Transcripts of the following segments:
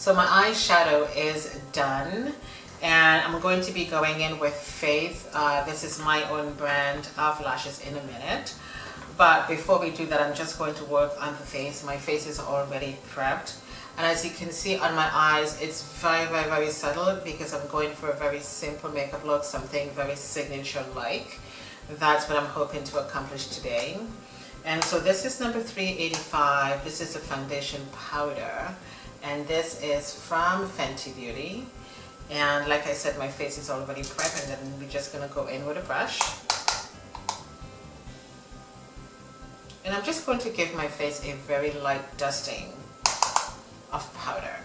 So my eyeshadow is done, and I'm going to be going in with Faith. This is my own brand of lashes in a minute. But before we do that, I'm just going to work on the face. My face is already prepped. And as you can see on my eyes, it's very, very, very subtle because I'm going for a very simple makeup look, something very signature-like. That's what I'm hoping to accomplish today. And so this is number 385. This is a foundation powder. And this is from Fenty Beauty. And like I said, my face is already prepped, and then we're just going to go in with a brush. And I'm just going to give my face a very light dusting of powder.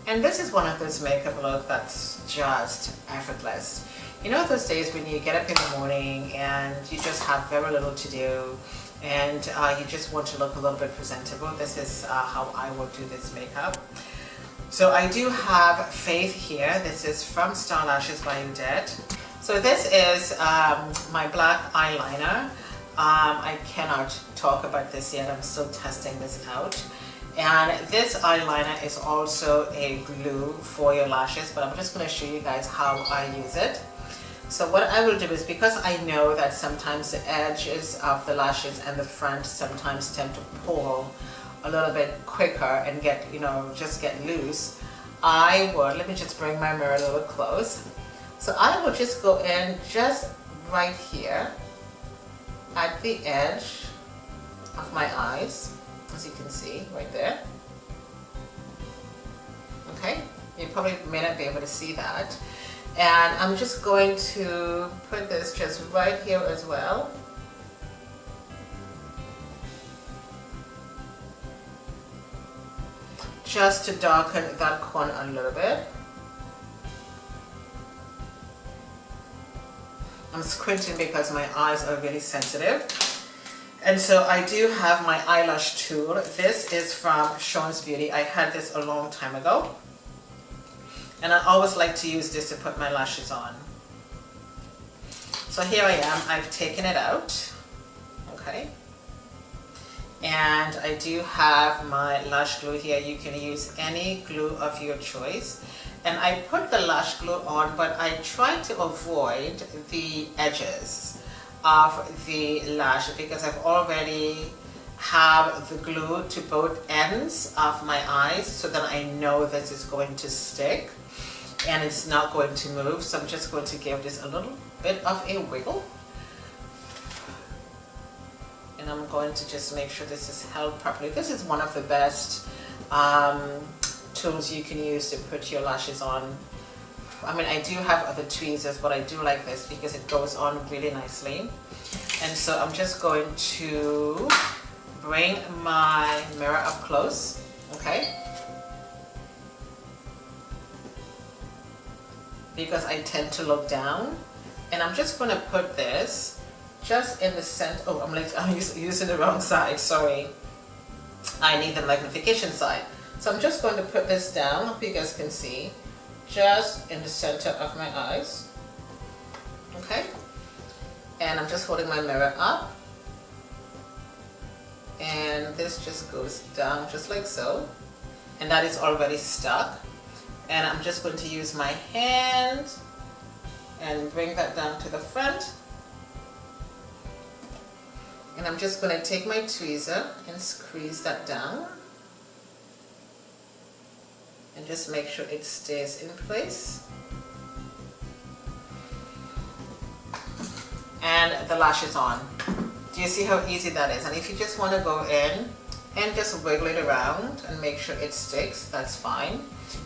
And this is one of those makeup looks that's just effortless. You know those days when you get up in the morning and you just have very little to do and you just want to look a little bit presentable? This is how I will do this makeup. So I do have Faith here. This is from StarLashes by Odette. So this is my black eyeliner. I cannot talk about this yet. I'm still testing this out. And this eyeliner is also a glue for your lashes, but I'm just going to show you guys how I use it. So what I will do is, because I know that sometimes the edges of the lashes and the front sometimes tend to pull a little bit quicker and get, just get loose, let me just bring my mirror a little close. So I will just go in just right here at the edge of my eyes. As you can see right there. Okay, you probably may not be able to see that. And I'm just going to put this just right here as well. Just to darken that corner a little bit. I'm squinting because my eyes are really sensitive. And so I do have my eyelash tool. This is from Sean's Beauty. I had this a long time ago. And I always like to use this to put my lashes on. So here I am. I've taken it out. Okay. And I do have my lash glue here. You can use any glue of your choice. And I put the lash glue on, but I try to avoid the edges of the lash because I've already have the glue to both ends of my eyes, so that I know this is going to stick and it's not going to move. So I'm just going to give this a little bit of a wiggle, and I'm going to just make sure this is held properly. This is one of the best tools you can use to put your lashes on. I mean, I do have other tweezers, but I do like this because it goes on really nicely. And so I'm just going to bring my mirror up close, okay? Because I tend to look down. And I'm just going to put this just in the center. Oh, I'm using the wrong side, sorry. I need the magnification side. So I'm just going to put this down, hope you guys can see, just in the center of my eyes, okay? And I'm just holding my mirror up, and this just goes down just like so, and that is already stuck. And I'm just going to use my hand and bring that down to the front, and I'm just going to take my tweezer and squeeze that down. And just make sure it stays in place. And the lash is on. Do you see how easy that is? And if you just want to go in and just wiggle it around and make sure it sticks, that's fine.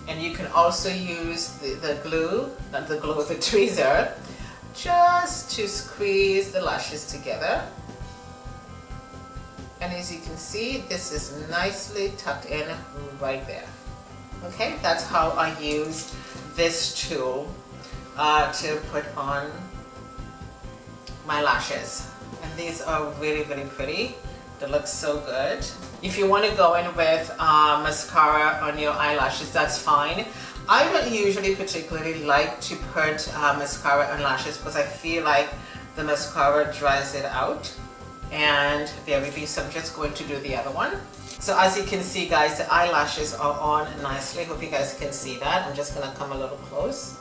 And you can also use the glue, not the glue, the tweezer, just to squeeze the lashes together. And as you can see, this is nicely tucked in right there. Okay, that's how I use this tool to put on my lashes. And these are really, really pretty. They look so good. If you want to go in with mascara on your eyelashes, that's fine. I don't usually particularly like to put mascara on lashes because I feel like the mascara dries it out. And there we go, so I'm just going to do the other one. So as you can see, guys, the eyelashes are on nicely. Hope you guys can see that. I'm just gonna come a little close.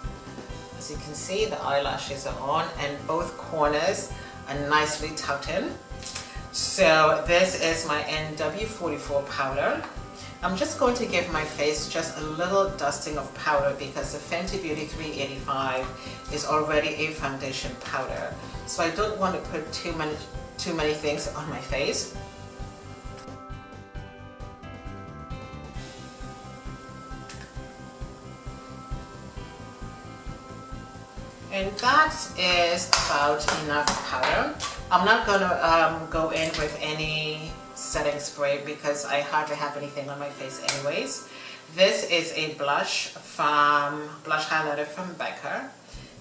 As you can see, the eyelashes are on and both corners are nicely tucked in. So this is my NW44 powder. I'm just going to give my face just a little dusting of powder because the Fenty Beauty 385 is already a foundation powder. So I don't want to put too many things on my face. And that is about enough powder. I'm not going to go in with any setting spray because I hardly have anything on my face anyways. This is a blush highlighter from Becca.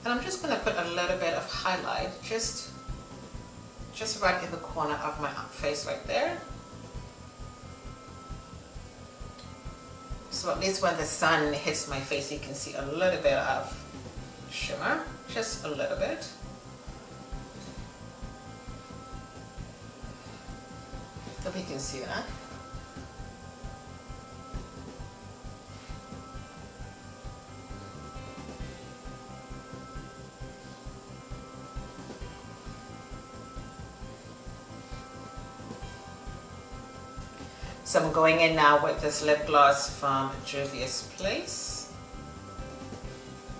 And I'm just going to put a little bit of highlight just right in the corner of my face right there. So at least when the sun hits my face, you can see a little bit of shimmer, just a little bit. Hope you can see that. So I'm going in now with this lip gloss from Juvias Place.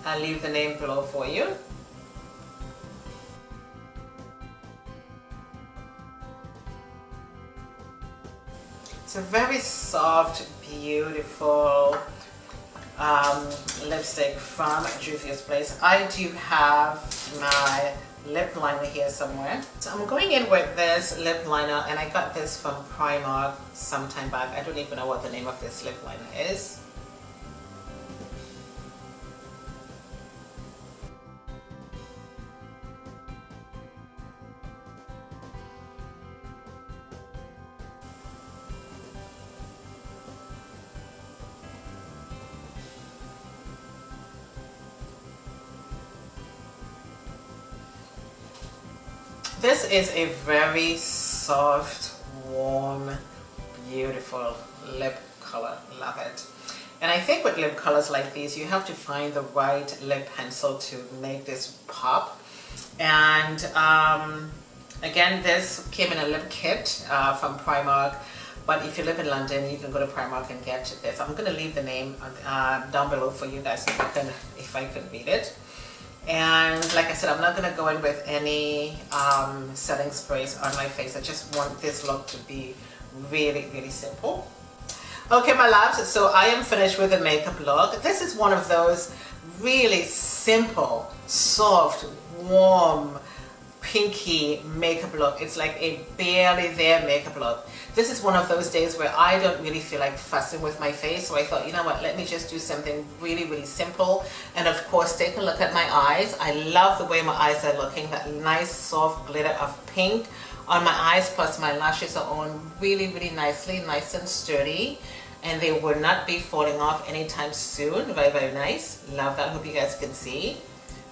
I'll leave the name below for you. It's a very soft, beautiful lipstick from Juvias Place. I do have my lip liner here somewhere. So I'm going in with this lip liner, and I got this from Primark some time back. I don't even know what the name of this lip liner is. This is a very soft, warm, beautiful lip color. Love it. And I think with lip colors like these, you have to find the right lip pencil to make this pop. And again, this came in a lip kit from Primark. But if you live in London, you can go to Primark and get this. I'm going to leave the name down below for you guys if I can read it. And like I said, I'm not going to go in with any setting sprays on my face. I just want this look to be really, really simple. Okay, my loves, so I am finished with the makeup look. This is one of those really simple, soft, warm, pinky makeup look. It's like a barely there makeup look. This is one of those days where I don't really feel like fussing with my face, so I thought, you know what, let me just do something really, really simple. And of course, take a look at my eyes. I love the way my eyes are looking, that nice soft glitter of pink on my eyes, plus my lashes are on really, really nicely, nice and sturdy, and they will not be falling off anytime soon. Very, very nice. Love that. Hope you guys can see.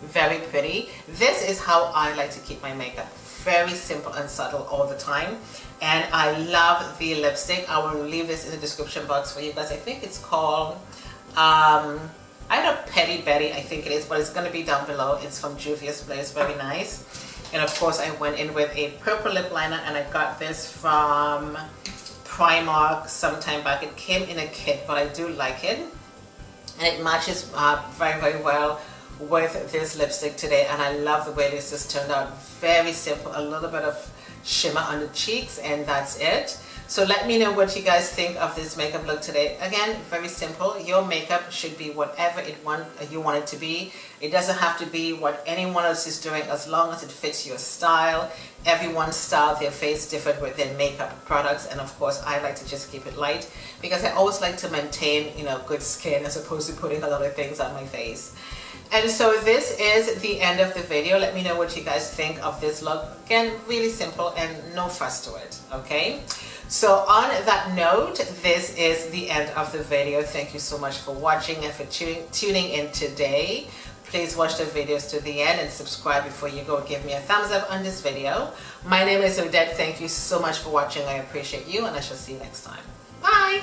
Very pretty. This is how I like to keep my makeup. Very simple and subtle all the time. And I love the lipstick. I will leave this in the description box for you guys. I think it's called I don't know, Petty Betty, I think it is, but it's going to be down below. It's from Juvias Place. Very nice. And of course, I went in with a purple lip liner, and I got this from Primark some time back. It came in a kit, but I do like it, and it matches very, very well with this lipstick today. And I love the way this has turned out. Very simple, a little bit of shimmer on the cheeks, and that's it. So let me know what you guys think of this makeup look today. Again, very simple. Your makeup should be whatever you want it to be. It doesn't have to be what anyone else is doing, as long as it fits your style everyone style their face different with their makeup products, and of course I like to just keep it light because I always like to maintain, you know, good skin as opposed to putting a lot of things on my face. And so this is the end of the video. Let me know what you guys think of this look. Again, really simple and no fuss to it, okay? So on that note, this is the end of the video. Thank you so much for watching and for tuning in today. Please watch the videos to the end and subscribe before you go. Give me a thumbs up on this video. My name is Odette. Thank you so much for watching. I appreciate you, and I shall see you next time. Bye!